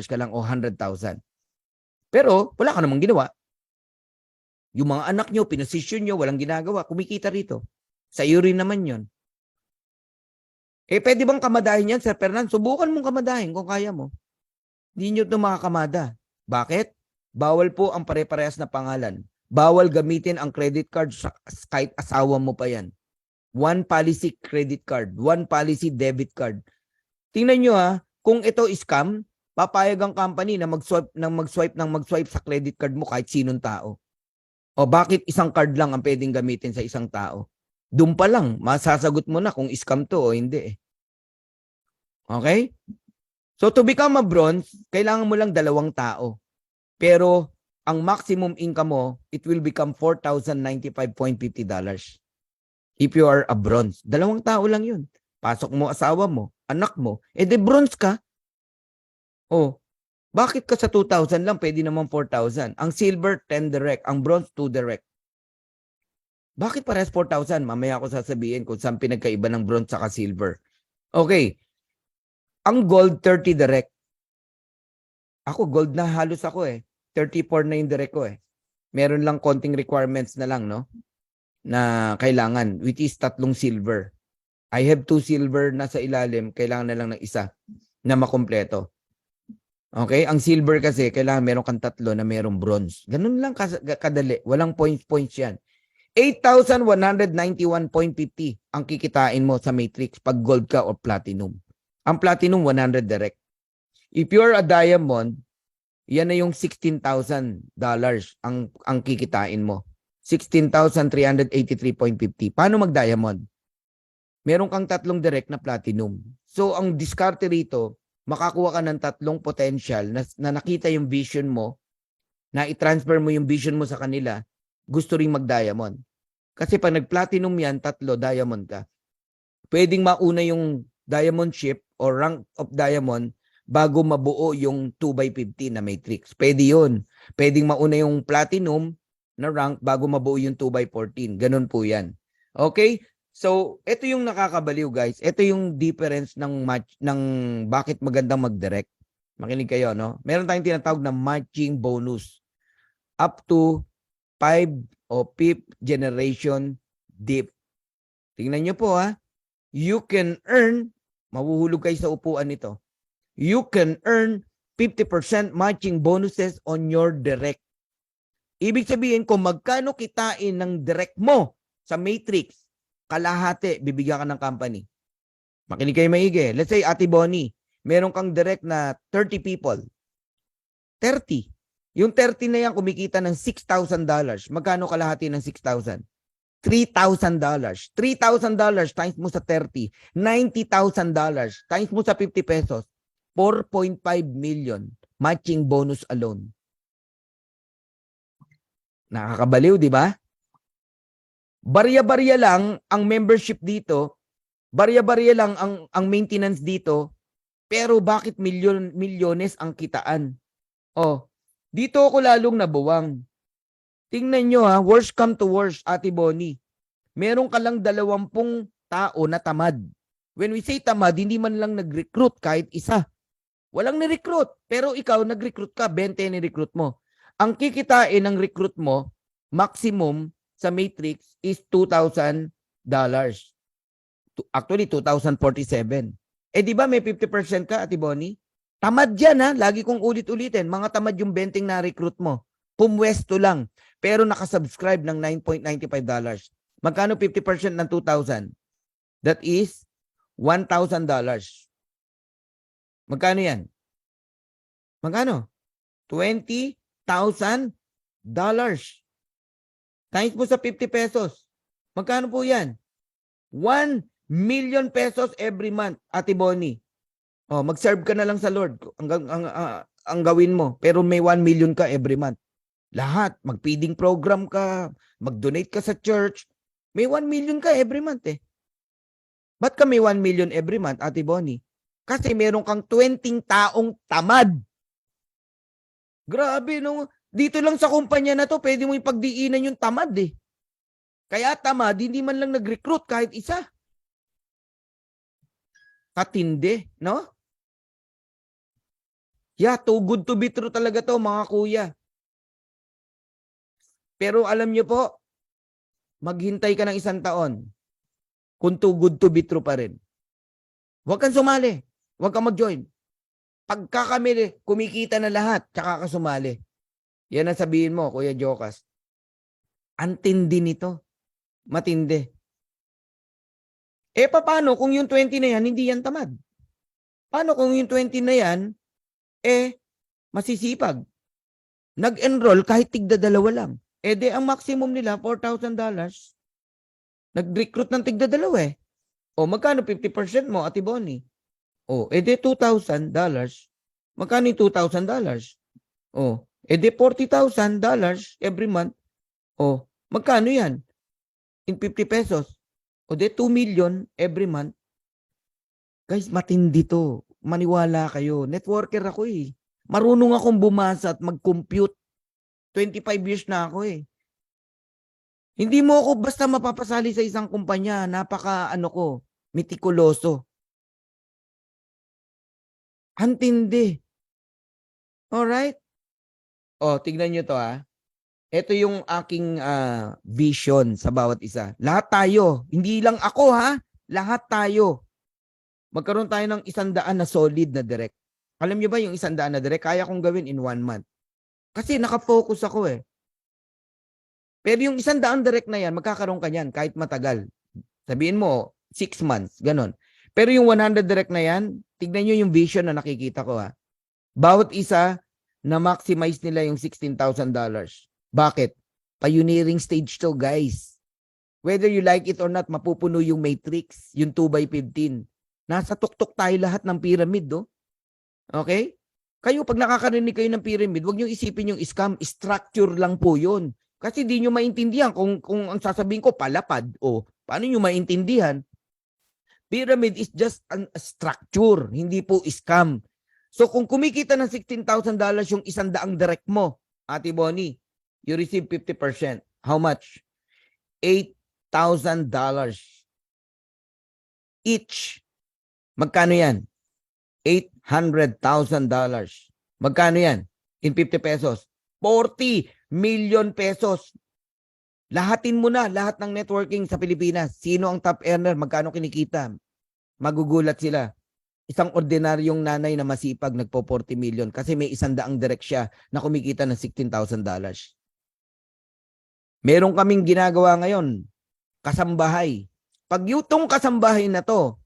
ka lang o 100,000. Pero, wala ka namang ginawa. Yung mga anak nyo, pinosisyon nyo, walang ginagawa, kumikita rito. Sa iyo rin naman yon. Pwede bang kamadahin yan, Sir Fernan? Subukan mong kamadahin kung kaya mo. Hindi nyo ito makakamada. Bakit? Bawal po ang pare-parehas na pangalan. Bawal gamitin ang credit card kahit asawa mo pa yan. One policy credit card, one policy debit card. Tingnan nyo kung ito scam, papayag ang company na mag-swipe sa credit card mo kahit sinong tao. O bakit isang card lang ang pwedeng gamitin sa isang tao? Doon pa lang, masasagot mo na kung scam to o hindi. Okay? So to become a bronze, kailangan mo lang 2 tao. Pero ang maximum income mo, it will become $4,095.50. If you are a bronze. 2 tao lang yun. Pasok mo asawa mo, anak mo, de bronze ka. Oh, bakit ka sa 2,000 lang, pwede naman 4,000? Ang silver, 10 direct. Ang bronze, 2 direct. Bakit parehas 4,000? Mamaya ako sasabihin kung saan pinagkaiba ng bronze saka silver. Okay. Ang gold, 30 direct. Ako, gold na halos ako eh. 34 na yung direct ko eh. Meron lang konting requirements na lang, no? Na kailangan, which is 3 silver. I have 2 silver na sa ilalim, kailangan na lang ng isa na makompleto. Okay? Ang silver kasi, kailangan meron kang 3 na merong bronze. Ganun lang kadali. Walang points yan. 8,191.50 ang kikitain mo sa matrix pag gold ka o platinum. Ang platinum, 100 direct. If you're a diamond, yan na yung $16,000 ang kikitain mo. 16,383.50. Paano mag-diamond? Meron kang 3 direct na platinum. So, ang diskarte rito, makakuha ka ng 3 potential na nakita yung vision mo na i-transfer mo yung vision mo sa kanila, gusto ring mag-diamond. Kasi pag nag-platinum yan, 3, diamond ka. Pwedeng mauna yung diamond ship or rank of diamond bago mabuo yung 2x15 na matrix. Pwede yun. Pwedeng mauna yung platinum na rank bago mabuo yung 2x14. Ganun po yan. Okay? So, ito yung nakakabaliw, guys. Ito yung difference ng match ng bakit magandang mag-direct. Makinig kayo, no? Meron tayong tinatawag na matching bonus. Up to 5 o 5th generation dip. Tingnan nyo po, ha? You can earn, mahuhulog kayo sa upuan nito. You can earn 50% matching bonuses on your direct. Ibig sabihin, kung magkano kitain ng direct mo sa matrix, kalahati, bibigyan ka ng company. Makinig kayo maigi. Let's say, Ate Bonnie, meron kang direct na 30 people. 30. Yung 30 na yan, kumikita ng $6,000. Magkano kalahati ng 6,000? $3,000. $3,000 times mo sa 30. $90,000 times mo sa 50 pesos. 4.5 million. Matching bonus alone. Nakakabaliw, di ba? Barya-barya lang ang membership dito. Barya-barya lang ang maintenance dito. Pero bakit milyones ang kitaan? Oh, dito ako lalong nabuwang. Tingnan nyo ha, worst come to worst, Ate Bonnie. Meron ka lang 20 tao na tamad. When we say tamad, hindi man lang nag-recruit kahit isa. Walang ni-recruit. Pero ikaw, nag-recruit ka, 20 ni-recruit mo. Ang kikitain ng recruit mo, maximum sa matrix is $2,000. Actually, 2,047. Eh di ba may 50% ka, Ate Bonnie? Tamad yan ha, lagi kong ulit-ulitin. Mga tamad yung 20 na recruit mo. Pumwesto lang. Pero nakasubscribe ng $9.95. Magkano 50% ng 2,000? That is $1,000. Magkano yan? Magkano? $20,000. Times mo sa 50 pesos. Magkano po yan? 1 million pesos every month, Ate Bonnie. Oh, mag-serve ka na lang sa Lord. Ang gawin mo. Pero may 1 million ka every month. Lahat. Mag-feeding program ka. Mag-donate ka sa church. May 1 million ka every month eh. Ba't ka may 1 million every month, Ate Bonnie? Kasi meron kang 20 taong tamad. Grabe, no? Dito lang sa kumpanya na to, pwede mo ipagdiinan yung tamad eh. Kaya tamad, hindi man lang nag-recruit kahit isa. Katindi, no? Yeah, too good to be true talaga to, mga kuya. Pero alam nyo po, maghintay ka ng 1 taon. Kung too good to be true pa rin. Huwag kang sumali. Huwag kang mag-join. Pagka kami kumikita na lahat, tsaka ka sumali. Yan ang sabihin mo, Kuya Jokas. Antindi nito. Matindi. Eh, paano kung yung 20 na yan, hindi yan tamad? Paano kung yung 20 na yan, masisipag? Nag-enroll kahit tigda-2 lang. Eh, di ang maximum nila, $4,000. Nag-recruit ng tigda-2 eh. O, magkano 50% mo, Ate Bonnie? O, di $2,000. Magkano yung $2,000? O, di $40,000 every month. O, magkano yan? In 50 pesos. O, di 2 million every month. Guys, matindi to. Maniwala kayo. Networker ako eh. Marunong akong bumasa at mag-compute. 25 years na ako eh. Hindi mo ako basta mapapasali sa isang kumpanya. Napaka mitikuloso. Antindi. Alright? O, tignan nyo to ha. Ito yung aking vision sa bawat isa. Lahat tayo. Hindi lang ako ha. Lahat tayo. Magkaroon tayo ng 100 na solid na direct. Alam nyo ba yung 100 na direct? Kaya kong gawin in 1 month. Kasi nakafocus ako eh. Pero yung 100 direct na yan, magkakaroon ka yan kahit matagal. Sabihin mo, 6 months. Ganon. Pero yung 100 direct na yan, tignan nyo yung vision na nakikita ko ha. Bawat isa, na-maximize nila yung $16,000. Bakit? Pioneering stage to, guys. Whether you like it or not, mapupuno yung matrix, yung 2x15. Nasa tuktok tayo lahat ng pyramid, do. Okay? Kayo, pag nakakarinig kayo ng pyramid, huwag nyo isipin yung scam. Structure lang po yun. Kasi di nyo maintindihan kung ang sasabihin ko, palapad. O, paano nyo maintindihan? Pyramid is just a structure, hindi po scam. So kung kumikita ng $16,000 yung $100 direct mo, Ate Bonnie, you receive 50%. How much? $8,000 each. Magkano yan? $800,000. Magkano yan? In 50 pesos. 40 million pesos. Lahatin mo na lahat ng networking sa Pilipinas. Sino ang top earner? Magkano kinikita? Magugulat sila. Isang ordinaryong nanay na masipag nagpo 40 million kasi may 100 direct siya na kumikita ng $16,000. Meron kaming ginagawa ngayon, kasambahay. Pag yung kasambahay na to,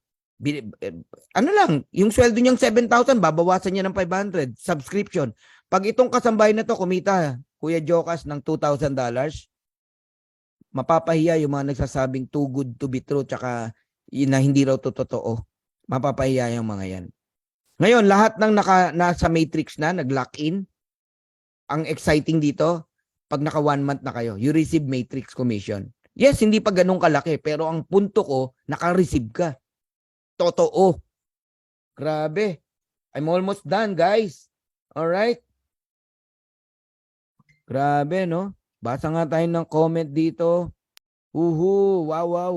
ano lang, yung sweldo niyang 7,000, babawasan niya ng 500, subscription. Pag itong kasambahay na to kumita, Kuya Jokas, ng $2,000, mapapahiya yung mga nagsasabing too good to be true tsaka na hindi raw to totoo. Mapapahiya yung mga yan. Ngayon, lahat ng nasa matrix na, nag-lock in, ang exciting dito, pag naka 1 month na kayo, you receive matrix commission. Yes, hindi pa ganun kalaki, pero ang punto ko, naka-receive ka. Totoo. Grabe. I'm almost done, guys. Alright? Grabe, no? Basa nga tayo ng comment dito. Uhu, wow, wow,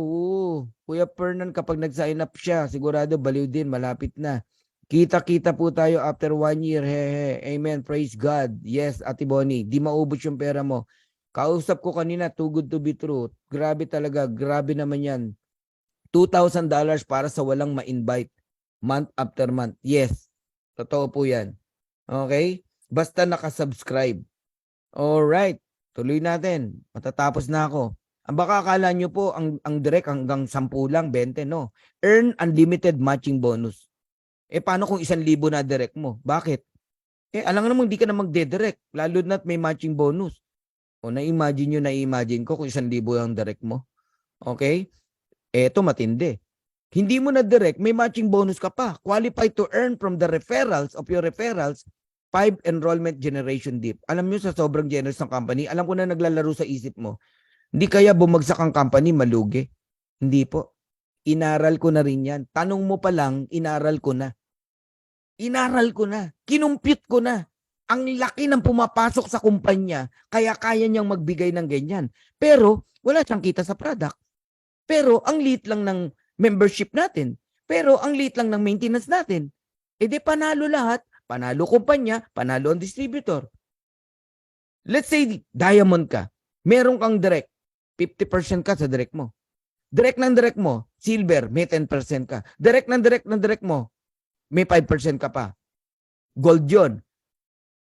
Kuya Fernan, kapag nag-sign up siya, sigurado baliw din, malapit na. Kita-kita po tayo after 1 year. Hehe. Amen. Praise God. Yes, Ate Bonnie. Di maubos yung pera mo. Kausap ko kanina, too good to be true. Grabe talaga. Grabe naman yan. $2,000 para sa walang ma-invite. Month after month. Yes. Totoo po yan. Okay? Basta nakasubscribe. Alright. Tuloy natin. Matatapos na ako. Ang baka akala nyo po, ang direct hanggang 10 lang, 20, no? Earn unlimited matching bonus. Paano kung 1,000 na direct mo? Bakit? Alam nga naman, hindi ka na magde-direct. Lalo na't may matching bonus. O, na-imagine ko kung 1,000 ang direct mo. Okay? Eto, matindi. Hindi mo na direct, may matching bonus ka pa. Qualified to earn from the referrals of your referrals, 5 enrollment generation dip. Alam nyo, sa sobrang generous ng company, alam ko na naglalaro sa isip mo. Hindi kaya bumagsak ang company, malugi. Hindi po. Inaral ko na rin yan. Tanong mo pa lang, inaral ko na. Inaral ko na. Kinumpute ko na. Ang laki ng pumapasok sa kumpanya, kaya kaya niyang magbigay ng ganyan. Pero, wala siyang kita sa product. Pero, ang liit lang ng membership natin. Pero, ang liit lang ng maintenance natin. Di panalo lahat. Panalo kumpanya, panalo ang distributor. Let's say, diamond ka. Meron kang direct. 50% ka sa direct mo. Direct ng direct mo, silver, may 10% ka. Direct ng direct mo, may 5% ka pa. Gold yun.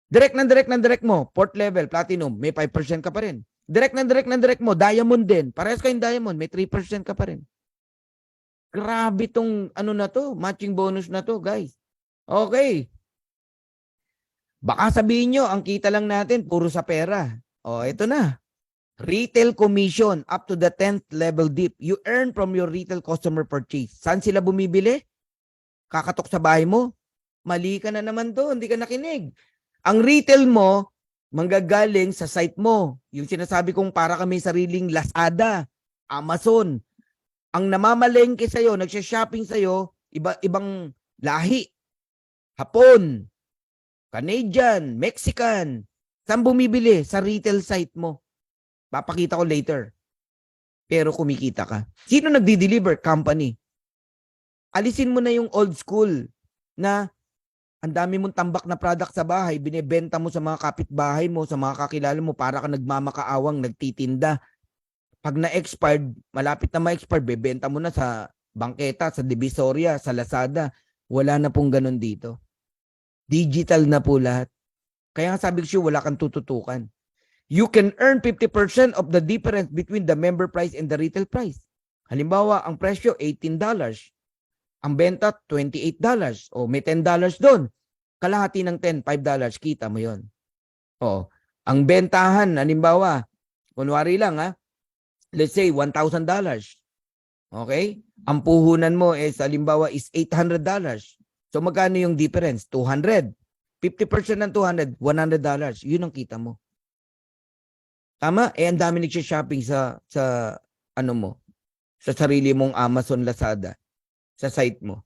Direct ng direct mo, port level, platinum, may 5% ka pa rin. Direct ng direct mo, diamond din. Parehas kayong diamond, may 3% ka pa rin. Grabe tong ano na to, matching bonus na to, guys. Okay. Baka sabihin nyo, ang kita lang natin, puro sa pera. Ito na. Retail commission up to the 10th level dip. You earn from your retail customer purchase. Saan sila bumibili? Kakatok sa bahay mo? Mali ka na naman to, hindi ka nakinig. Ang retail mo, manggagaling sa site mo. Yung sinasabi kong para kami sariling Lazada, Amazon. Ang namamalengke sa'yo, nagsha-shopping sa'yo, ibang lahi. Hapon, Canadian, Mexican. Saan bumibili? Sa retail site mo. Papakita ko later. Pero kumikita ka. Sino nagdi-deliver? Company. Alisin mo na yung old school na ang dami mong tambak na product sa bahay, binebenta mo sa mga kapitbahay mo, sa mga kakilala mo, para ka nagmamakaawang, nagtitinda. Pag na-expired, malapit na ma-expired, bebenta mo na sa bangketa, sa Divisoria, sa Lazada. Wala na pong ganun dito. Digital na po lahat. Kaya sabi ko, wala kang tututukan. You can earn 50% of the difference between the member price and the retail price. Halimbawa, ang presyo $18. Ang benta $28. O may $10 doon. Kalahati ng 10, $5. Kita mo yon. O, ang bentahan, halimbawa, kunwari lang let's say $1,000. Okay? Ang puhunan mo halimbawa is $800. So magkano yung difference? 200. 50% ng $200, $100. Yun ang kita mo. Tama? Ang dami nagsha-shopping sa ano mo, sa sarili mong Amazon, Lazada, sa site mo.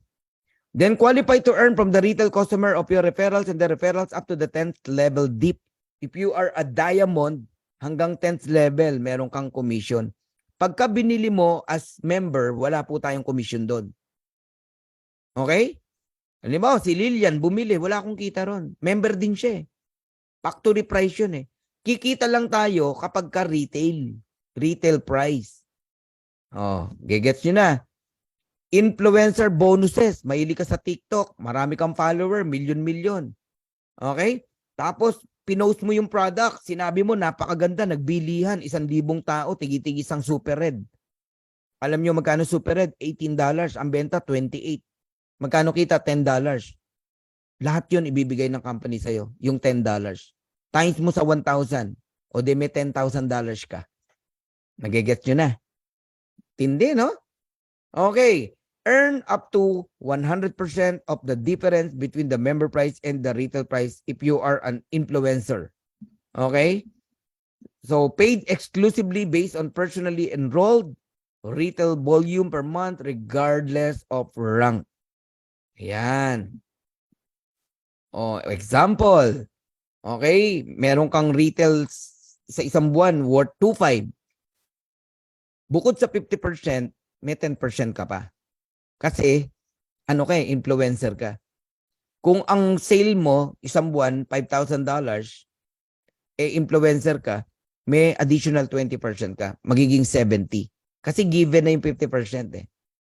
Then qualify to earn from the retail customer of your referrals and the referrals up to the 10th level deep. If you are a diamond, hanggang 10th level, meron kang commission. Pagka binili mo as member, wala po tayong commission doon. Okay? Halimbawa, si Lilian bumili, wala akong kita ron. Member din siya eh. Factory price yun eh. Kikita lang tayo kapag ka retail. Retail price. Oh, gegets nyo na. Influencer bonuses. Mahilig ka sa TikTok. Marami kang follower. Milyon-milyon. Okay? Tapos, pinost mo yung product. Sinabi mo, napakaganda. Nagbilihan. 1,000 tao. Tigi-tigi isang Super Red. Alam nyo magkano Super Red? $18. Ang benta, $28. Magkano kita? $10. Lahat yun ibibigay ng company sa'yo. Yung $10. Times mo sa 1,000. O di may $10,000 ka. Nagigets nyo na. Tindi, no? Okay. Earn up to 100% of the difference between the member price and the retail price if you are an influencer. Okay? So, paid exclusively based on personally enrolled retail volume per month regardless of rank. Ayan. Oh, example. Okay? Meron kang retail sa isang buwan worth 2.5. Bukod sa 50%, may 10% ka pa. Kasi, ano ka eh, influencer ka. Kung ang sale mo, isang buwan, $5,000, influencer ka, may additional 20% ka. Magiging 70. Kasi given na yung 50% eh.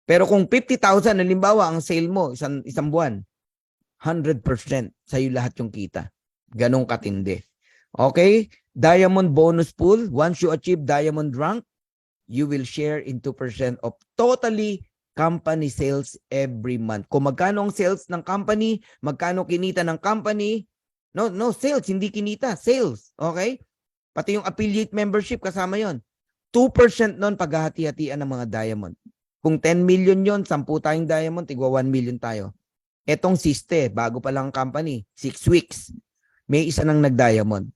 Pero kung 50,000, halimbawa, ang sale mo, isang buwan, 100% sa'yo lahat yung kita. Ganong katindi. Okay? Diamond bonus pool. Once you achieve diamond rank, you will share in 2% of totally company sales every month. Kung magkano ang sales ng company, magkano kinita ng company, no, sales, hindi kinita, sales. Okay? Pati yung affiliate membership, kasama yon. 2% nun paghahati-hatian ng mga diamond. Kung 10 million yon, 10 tayong diamond, tigwa 1 million tayo. Etong siste, bago pa lang company, 6 weeks, may isa nang nag-diamond.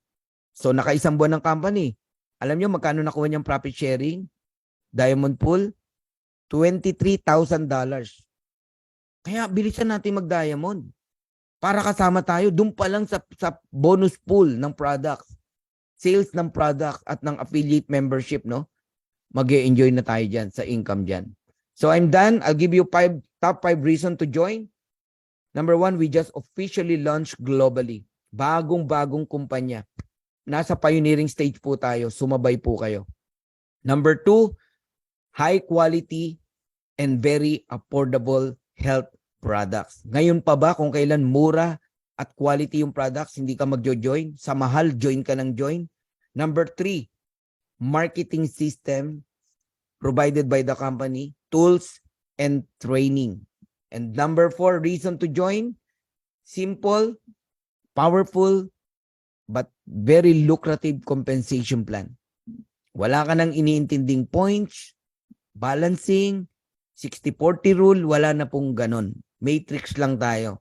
So, naka-isang buwan ng company. Alam nyo, magkano nakuha niyang profit sharing? Diamond pool? $23,000. Kaya bilisan natin mag-diamond. Para kasama tayo, doon pa lang sa bonus pool ng products, sales ng products at ng affiliate membership, no? Mag-e-enjoy na tayo dyan sa income dyan. So I'm done. I'll give you top 5 reasons to join. Number 1, we just officially launched globally. Bagong-bagong kumpanya. Nasa pioneering stage po tayo. Sumabay po kayo. Number 2, high quality and very affordable health products. Ngayon pa ba kung kailan mura at quality yung products, hindi ka magjo-join? Sa mahal, join ka ng join. Number 3, marketing system provided by the company, tools and training. And number 4, reason to join, simple, powerful, but very lucrative compensation plan. Wala ka nang iniintinding points, balancing, 60-40 rule, wala na pong ganon. Matrix lang tayo.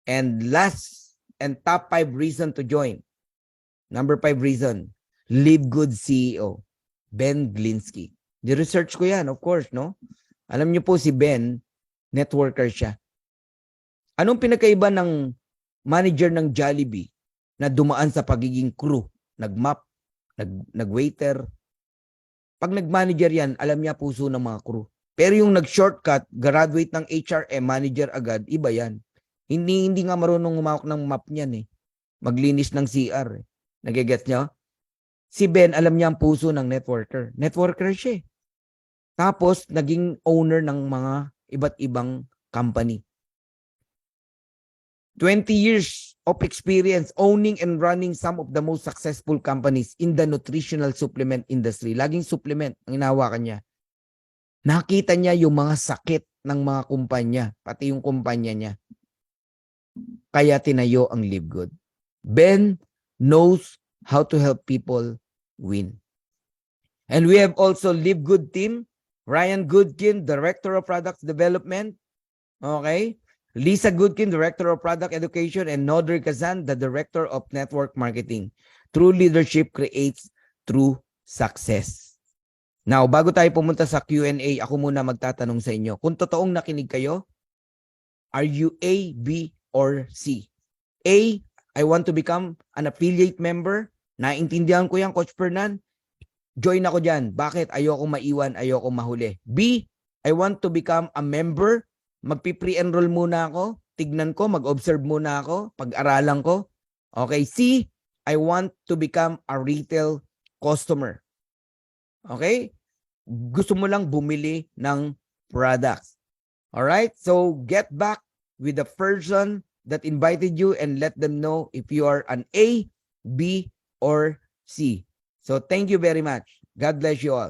And last and top 5 reason to join. Number 5 reason, Live Good CEO, Ben Glinsky. Di-research ko yan, of course, no? Alam niyo po si Ben, networker siya. Anong pinakaiba ng manager ng Jollibee na dumaan sa pagiging crew? Nag-map, nag-waiter. Pag nag-manager yan, alam niya puso ng mga crew. Pero yung nag-shortcut, graduate ng HRM, manager agad, iba yan. Hindi nga marunong humawak ng map niyan eh. Maglinis ng CR. Nagigets niyo? Si Ben, alam niya ang puso ng networker. Networker siya eh. Tapos, naging owner ng mga iba't ibang company. 20 years of experience owning and running some of the most successful companies in the nutritional supplement industry. Laging supplement ang hinahawakan niya. Nakita niya yung mga sakit ng mga kumpanya, pati yung kumpanya niya. Kaya tinayo ang Live Good. Ben knows how to help people win. And we have also Live Good team, Ryan Goodkin, Director of Products Development. Okay? Lisa Goodkin, Director of Product Education, and Nodri Kazan, the Director of Network Marketing. True leadership creates true success. Now, bago tayo pumunta sa Q&A, ako muna magtatanong sa inyo. Kung totoong nakinig kayo, are you A, B, or C? A, I want to become an affiliate member. Naintindihan ko yan, Coach Fernan. Join ako dyan. Bakit? Ayoko maiwan, ayoko mahuli. B, I want to become a member. Magpi-pre-enroll muna ako. Tignan ko, mag-observe muna ako. Pag-aralan ko. Okay. C, I want to become a retail customer. Okay? Gusto mo lang bumili ng products. Alright? So, get back with the person that invited you and let them know if you are an A, B, or C. So, thank you very much. God bless you all.